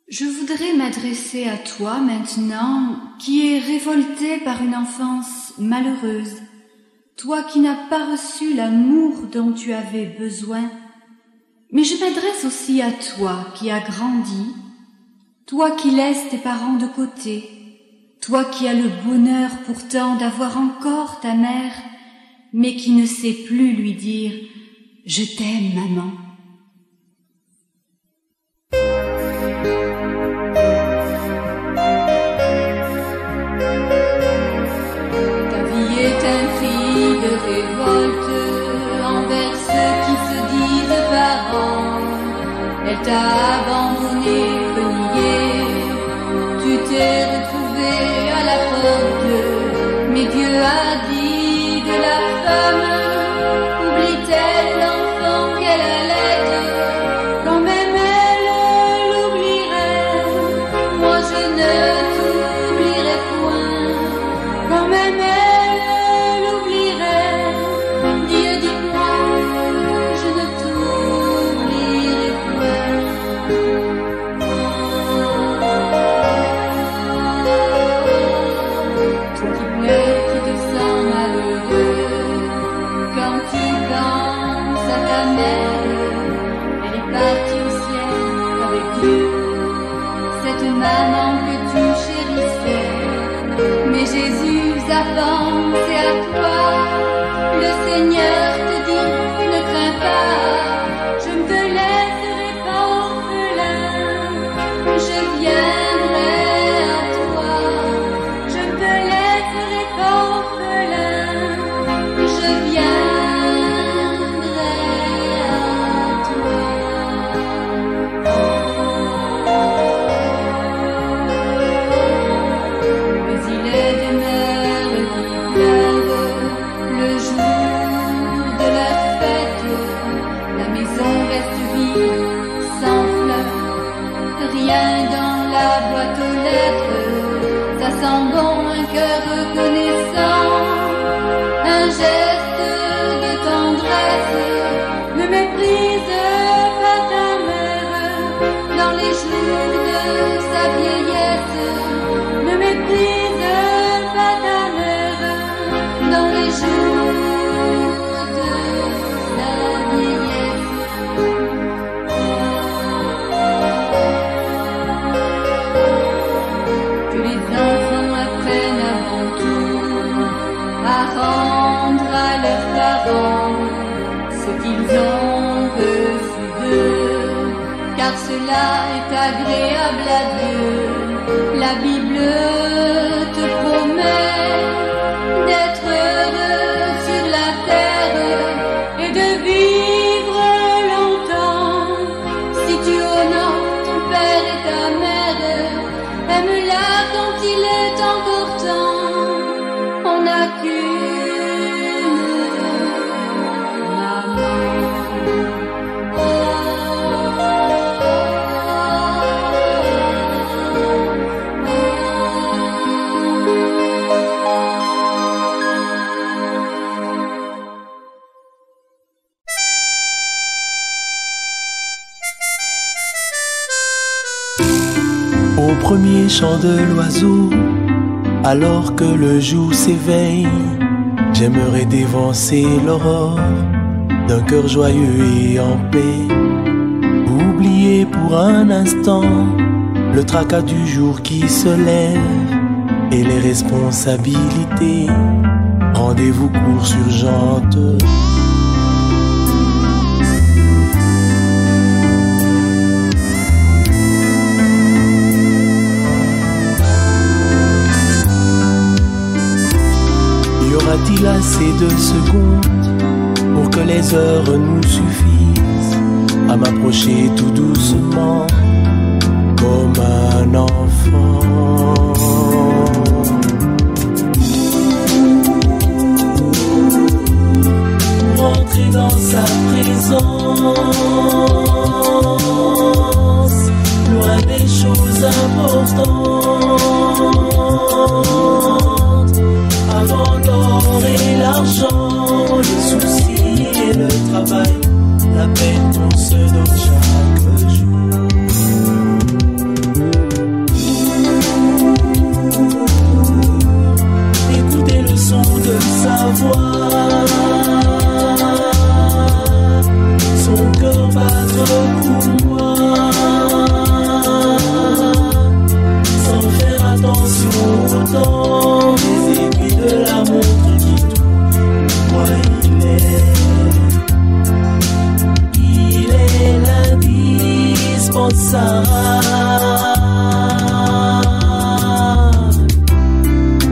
Je voudrais m'adresser à toi maintenant, qui es révolté par une enfance malheureuse, toi qui n'as pas reçu l'amour dont tu avais besoin. Mais je m'adresse aussi à toi qui as grandi, toi qui laisses tes parents de côté, toi qui as le bonheur pourtant d'avoir encore ta mère, mais qui ne sais plus lui dire « Je t'aime, maman ». Ta vie est un cri de révolte envers ceux qui se disent parents. Elle t'a abandonné, renié, tu t'es retrouvé à la porte, mais Dieu a dit de la femme, oublie-t-elle l'enfant qu'elle allait, quand même elle l'oublierait, moi je ne t'oublierai point, quand même elle l'oublierait, Dieu dis-moi, je ne t'oublierai point. Toi qui pleures, qui te sens malheureux, quand tu penses à ta mère, elle est partie au ciel avec Dieu, cette maman que tu chérissais. Mais Jésus a pensé à toi, le Seigneur te dit, ne crains pas, je ne te laisserai pas orphelin, je viendrai à toi, je ne te laisserai pas orphelin, je viendrai à toi. Mais il est des mères qui pleurent le jour de leur fête, la maison reste vide, sans fleurs, rien dans la boîte aux lettres, ça sent bon un cœur reconnaissant, un geste de tendresse, ne méprise pas ta mère, dans les jours de sa vieillesse, ne méprise pas ta mère, dans les jours de sa vieillesse. Que les enfants apprennent avant tout à rendre à leurs parents ce qu'ils ont reçu d'eux, car cela est agréable à Dieu. La Bible te promet d'être heureux sur la terre et de vivre longtemps. Si tu honores ton père et ta mère, aime-la quand il est encore temps. On n'a qu'une maman. Au premier chant de l'oiseau, alors que le jour s'éveille, j'aimerais dévancer l'aurore d'un cœur joyeux et en paix. Oublier pour un instant le tracas du jour qui se lève et les responsabilités. Rendez-vous course urgente. Y aura-t-il assez de secondes pour que les heures nous suffisent à m'approcher tout doucement comme un enfant? Rentrer dans sa présence, loin des choses importantes, avant l'or et l'argent, les soucis et le travail, la peine qu'on se donne chaque jour.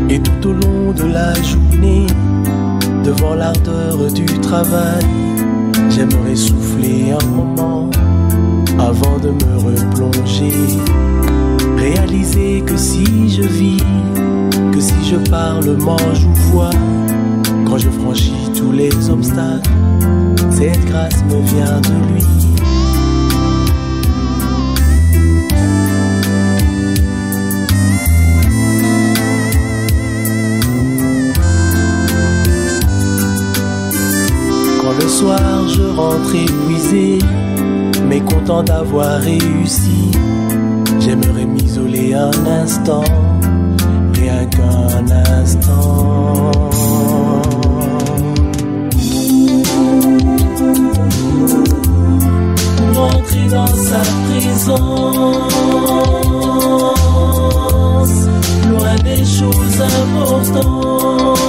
Et tout au long de la journée, devant l'ardeur du travail, j'aimerais souffler un moment avant de me replonger. Réaliser que si je vis, que si je parle, mange ou vois, quand je franchis tous les obstacles, cette grâce me vient de lui. Quand le soir je rentre épuisé, mais content d'avoir réussi, j'aimerais m'isoler un instant, rien qu'un instant. Rentrer dans sa présence, loin des choses importantes,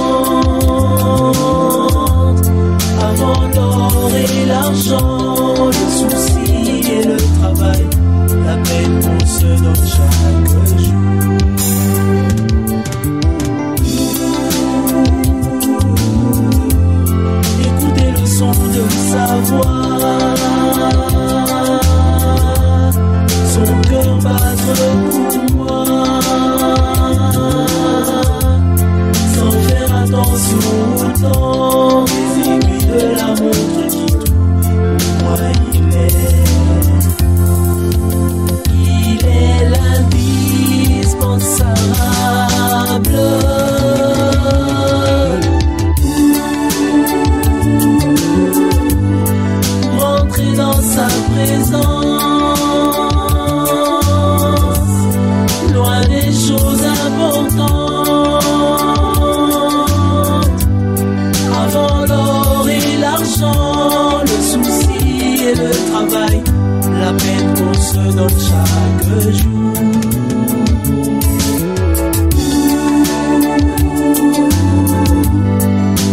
avant l'or et l'argent, le souci et le travail, la peine qu'on se donne chaque jour. Écoutez le son de sa voix, son cœur battre pour moi, sans faire attention au temps, les aiguilles de la montre qui tourne, moi il est l'indispensable. Rentrer dans sa présence, loin des choses importantes, avant l'or et l'argent, le souci et le travail, la peine qu'on se donne chaque jour.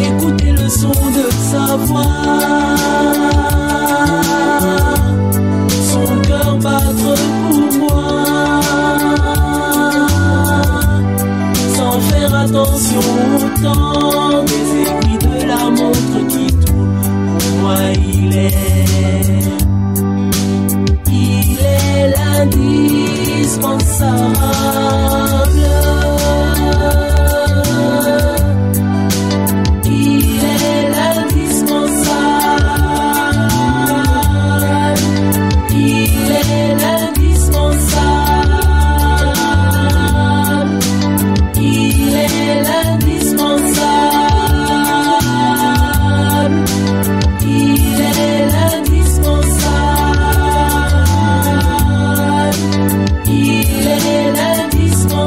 Écoutez le son de sa voix, son cœur battre pour moi, sans faire attention au temps, des aiguilles de la montre qui tourne, pour moi il est l'indispensable. Il est l'indispensable. Il est l'indispensable. Il est l'indispensable. Il est l'indispensable. Il est l'indispensable.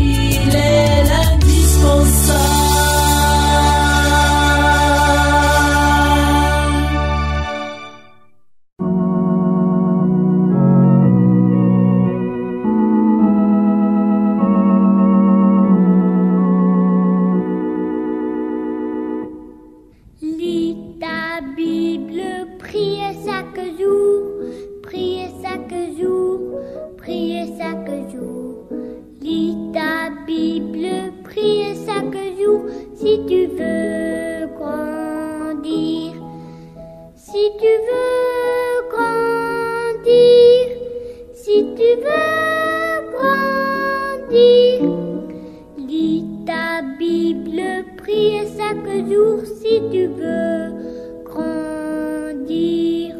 Il est l'indispensable. Lis ta Bible, priez chaque jour, priez chaque jour, priez chaque jour. Lis ta Bible, priez chaque jour, si tu veux grandir, si tu veux grandir, si tu veux grandir. Lis ta Bible, priez chaque jour, si tu veux grandir.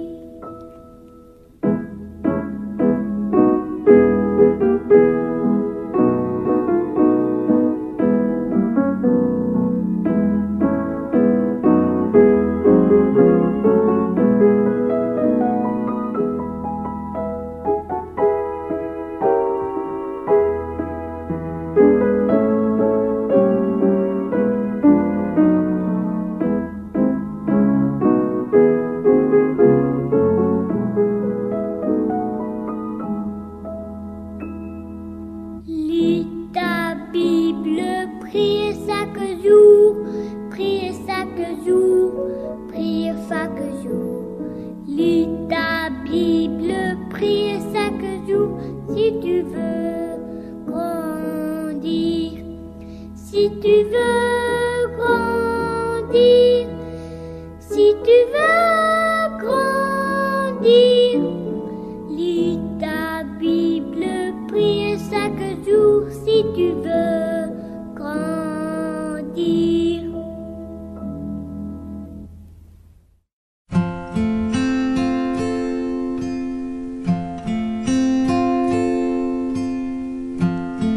Lis ta Bible, prie chaque jour si tu veux grandir. Si tu veux grandir, si tu veux grandir, lis ta Bible, prie chaque jour si tu veux grandir.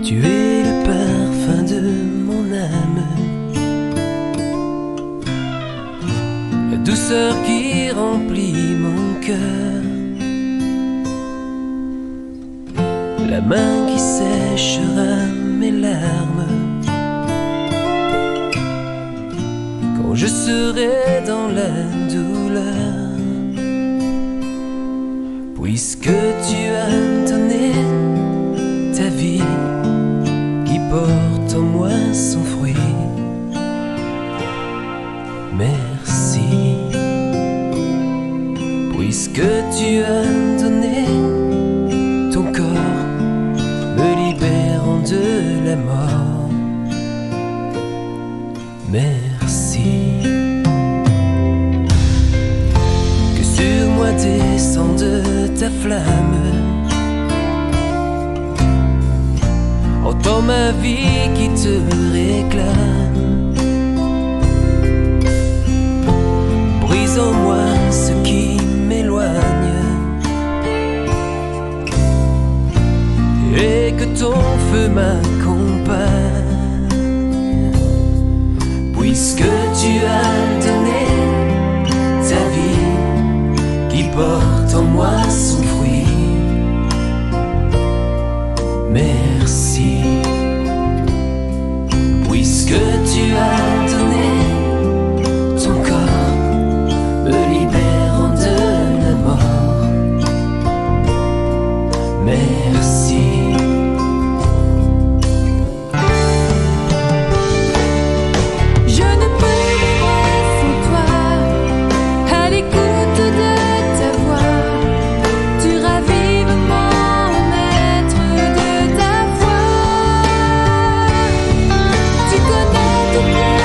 Tu es le parfum de mon âme, la douceur qui remplit mon cœur, la main qui séchera mes larmes quand je serai dans la douleur. Puisque tu as donné ta vie qui porte en moi son fruit, merci. Puisque tu as donné ton corps, me libérant de la mort, merci. Que sur moi descende ta flamme, entends ma vie qui te réclame. Brise en moi ce qui m'éloigne, et que ton feu m'accompagne. Puisque tu as donné ta vie qui porte en moi son fruit, merci. Puisque tu as donné ton corps, me libérant de la mort, merci. Je ne peux vivre sans toi, à l'écoute de ta voix. Tu ravives mon être de ta voix. Tu connais tout bien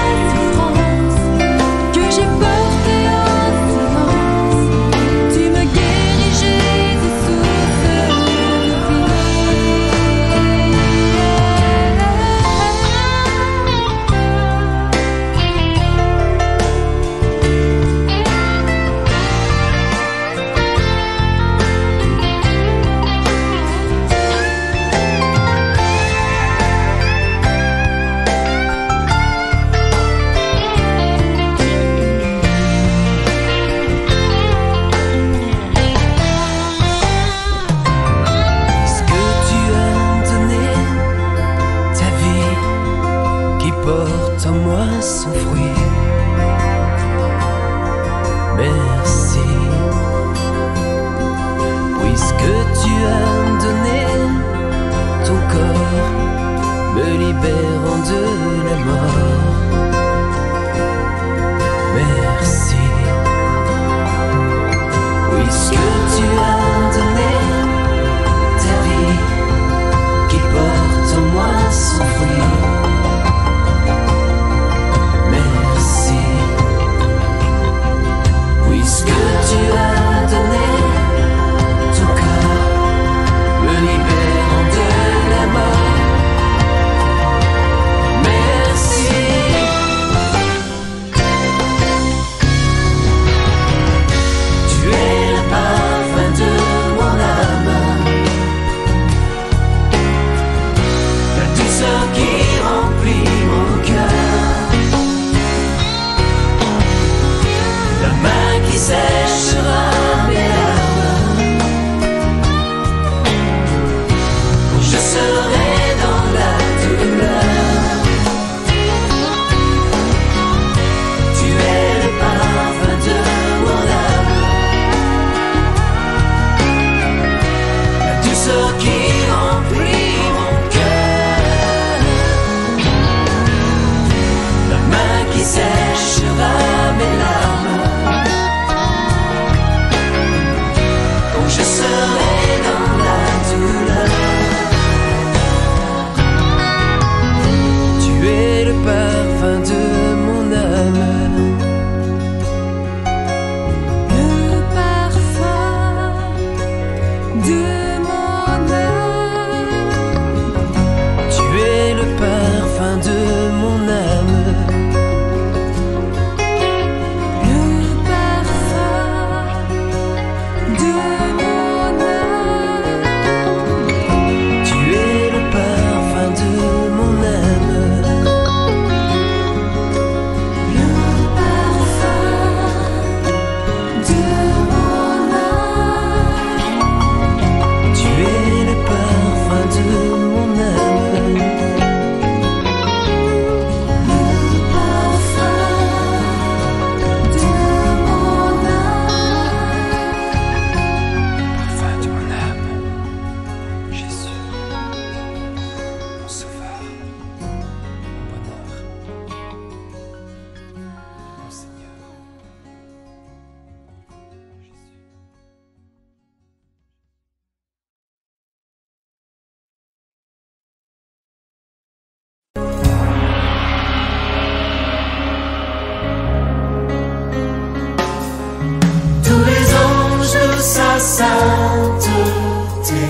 sainteté.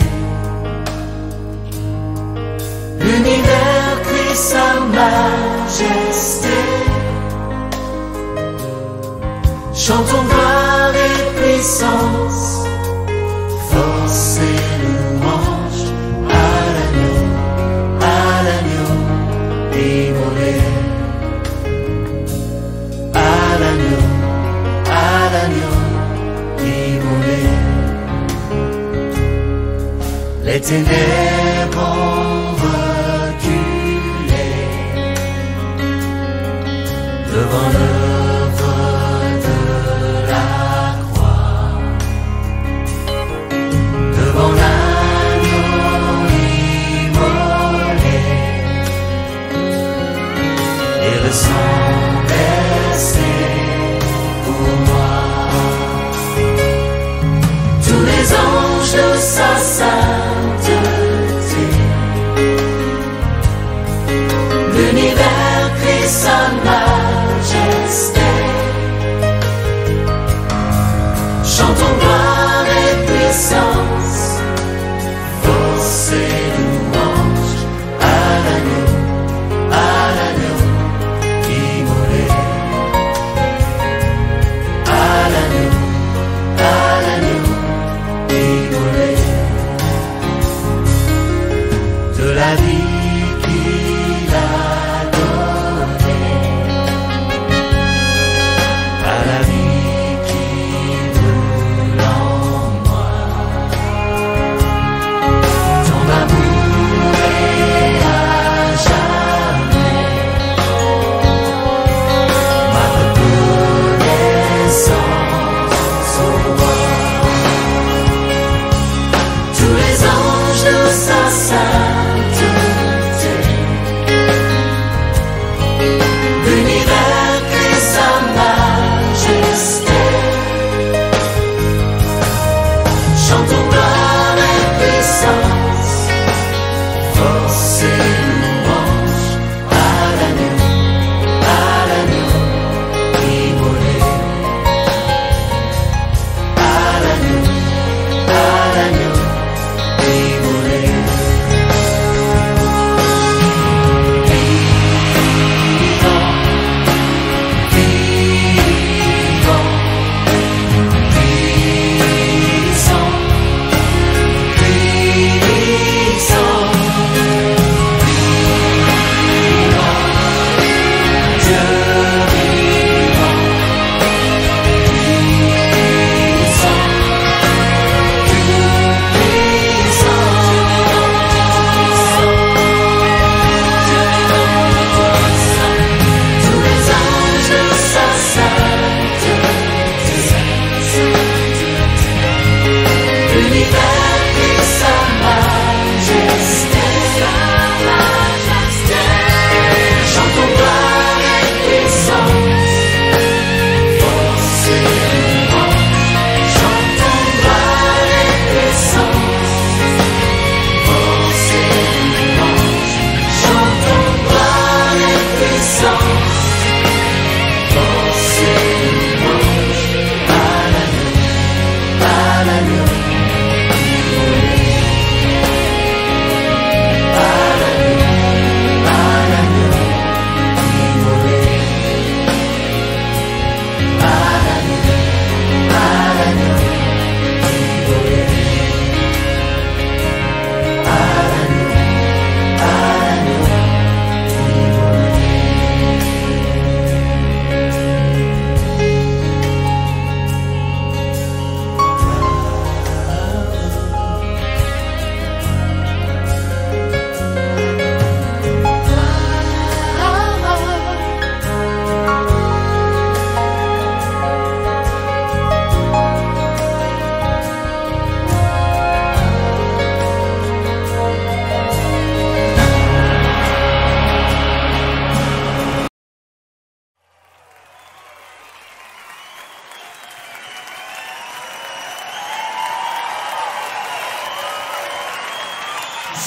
L'univers crie sa majesté. Chantons gloire et puissance, force et louange à l'agneau immolé. À l'agneau immolé. Les ténèbres ont reculé devant l'œuvre de la croix, devant l'agneau immolé et le sang versé pour moi. Tous les anges de sa sainteté, l'univers crie sa majesté. Chantons gloire et puissance, force et louange à l'agneau immolé. À l'agneau immolé. De la vie qu'il a donnée à la vie qui brûle en moi. Ton amour est à jamais ma reconnaissance au roi. Tous les anges de sa sainteté, l'univers crie sa majesté. Chantons gloire et puissance, force et louange à l'agneau immolé. À l'agneau immolé.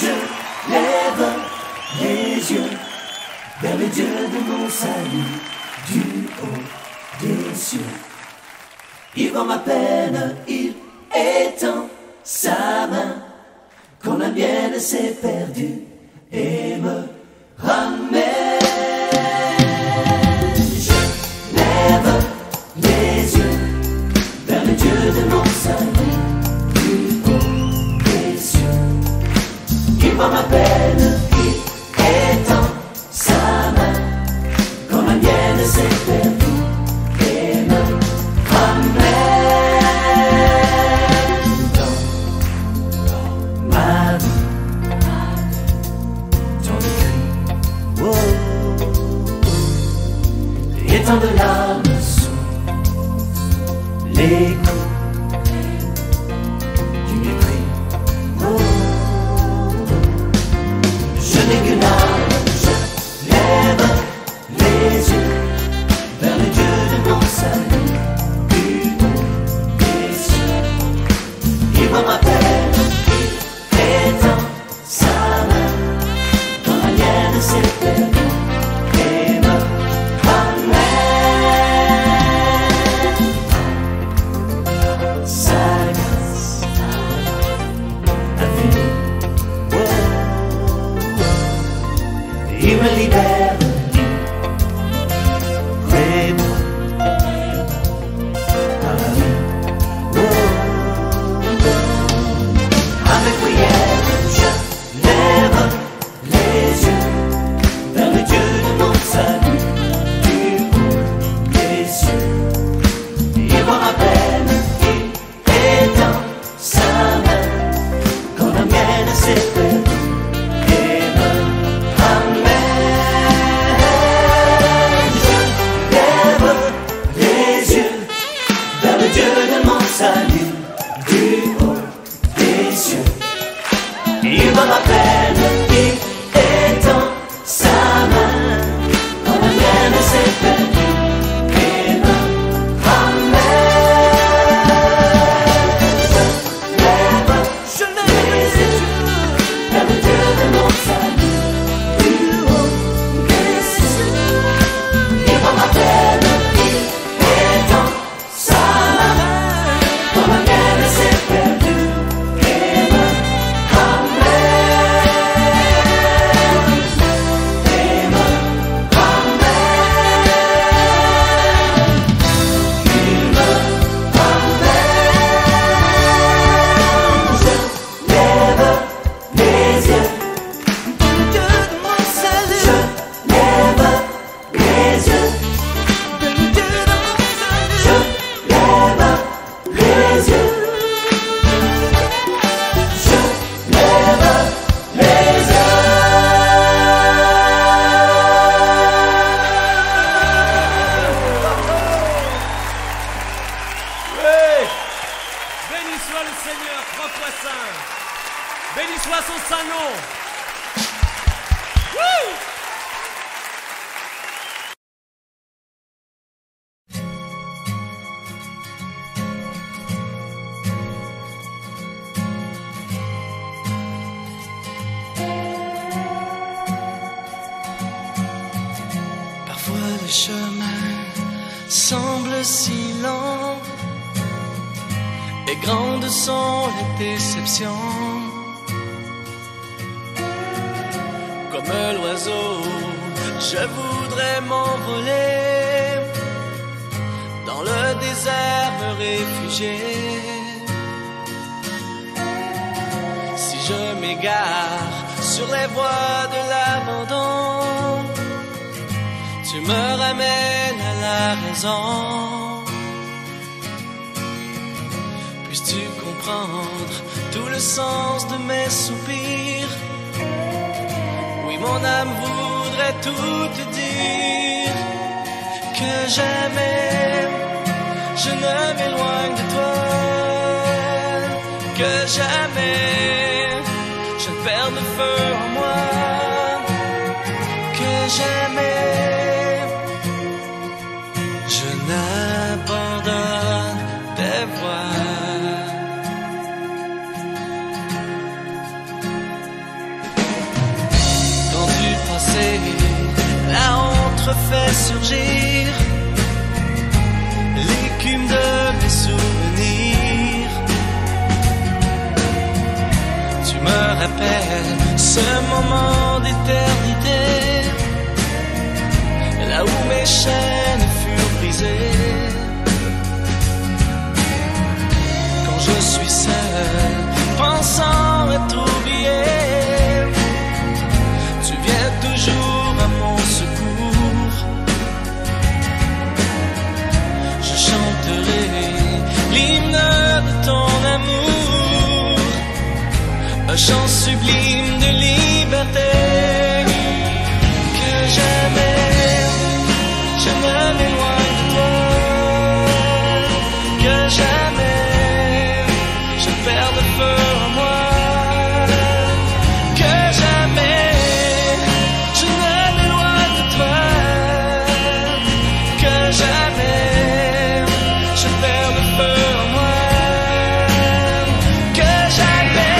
Je lève les yeux vers le Dieu de mon salut, du haut des cieux. Il voit ma peine, il éteint sa main quand la mienne s'est perdue et me ramène. Je lève les yeux vers le Dieu de mon salut, du haut des cieux. Il voit ma peine, il étend sa main quand la mienne s'est perdue et me ramène dans ma vie. Tant de cris, oh, et tant de larmes sous les coups du mépris. Oh, je n'ai qu'une âme, je lève les yeux vers le Dieu de mon salut, du haut des cieux. Il voit ma peine, il étend sa main quand la mienne s'est perdue et me ramène. Sa grâce infinie, oh, il me libère. Le chemin semble si lent et grandes sont les déceptions. Comme l'oiseau, je voudrais m'envoler, dans le désert me réfugier. Si je m'égare sur les voies de l'abandon, tu me ramènes à la raison. Puisses-tu comprendre tout le sens de mes soupirs? Oui, mon âme voudrait tout te dire, que jamais je ne m'éloigne de toi, que jamais je ne perde le feu en moi, que jamais je n'abandonne tes voies. Quand du passé la honte fait surgir l'écume de mes souvenirs, la paix, ce moment d'éternité, là où mes chaînes furent brisées. Quand je suis seul, pensant être oublié, tu viens toujours à mon secours. Je chanterai l'hymne de ton amour, un chant sublime de liberté. Que jamais je ne m'éloigne de toi, que jamais je perds le feu en moi, que jamais je ne m'éloigne de toi, que jamais je perds le feu en moi, que jamais.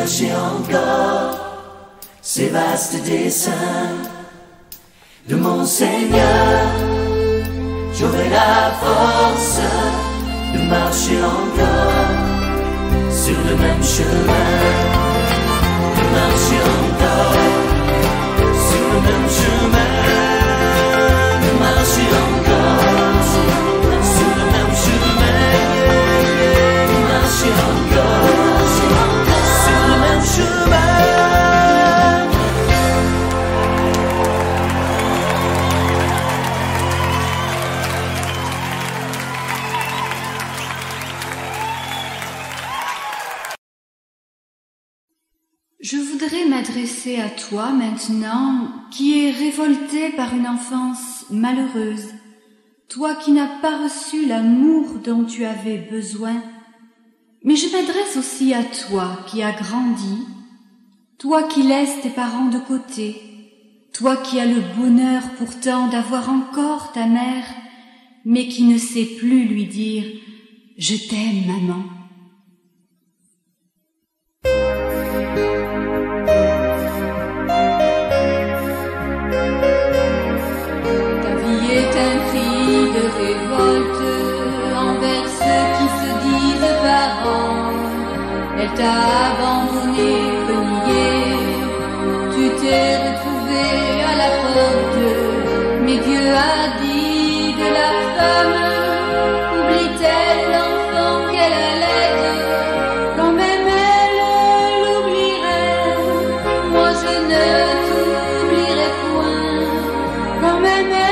chercher encore ces vastes dessins de mon Seigneur, j'aurai la force de marcher encore sur le même chemin, de marcher encore sur le même chemin, de marcher encore sur le même chemin, de marcher encore sur le même chemin. Je voudrais m'adresser à toi maintenant, qui es révolté par une enfance malheureuse, toi qui n'as pas reçu l'amour dont tu avais besoin, mais je m'adresse aussi à toi qui as grandi, toi qui laisses tes parents de côté, toi qui as le bonheur pourtant d'avoir encore ta mère, mais qui ne sais plus lui dire « Je t'aime, maman ». Révolte envers ceux qui se disent parents. Elle t'a abandonné, renié. Tu t'es retrouvé à la porte. Mais Dieu a dit de la femme, oublie-t-elle l'enfant qu'elle allait? Quand même elle l'oublierait. Moi je ne t'oublierai point. Quand même elle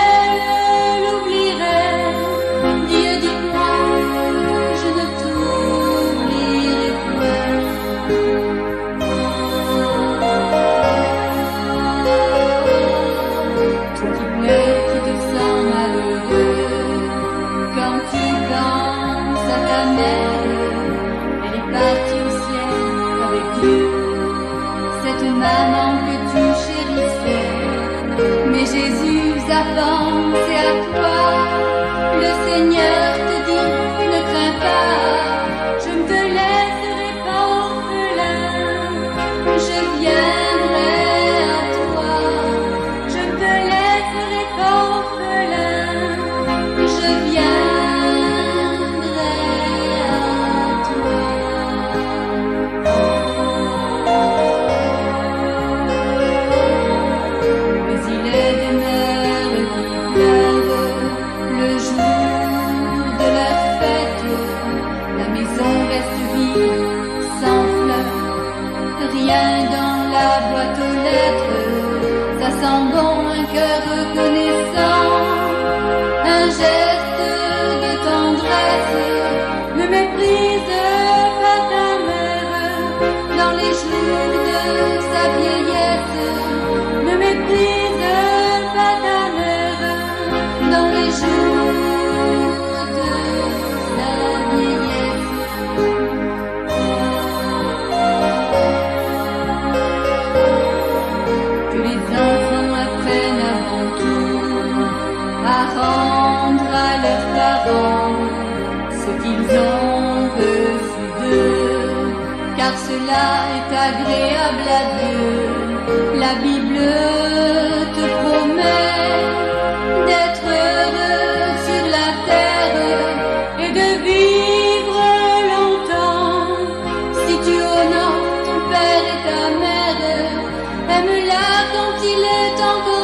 maman que tu chérissais, mais Jésus a pensé à toi. Le Seigneur te dit, ne crains pas, je ne te laisserai pas orphelin, je viendrai à toi. Je ne te laisserai pas orphelin, je viendrai à toi. Rien dans la boîte aux lettres, ça sent bon un cœur reconnaissant, un geste de tendresse. Ne méprise pas ta mère dans les jours de sa vieillesse. Ne méprise pas ta mère dans les jours de sa vieillesse. À rendre à leurs parents ce qu'ils ont reçu d'eux, car cela est agréable à Dieu. La Bible te promet d'être heureux sur la terre et de vivre longtemps. Si tu honores ton père et ta mère, aime-la quand il est encore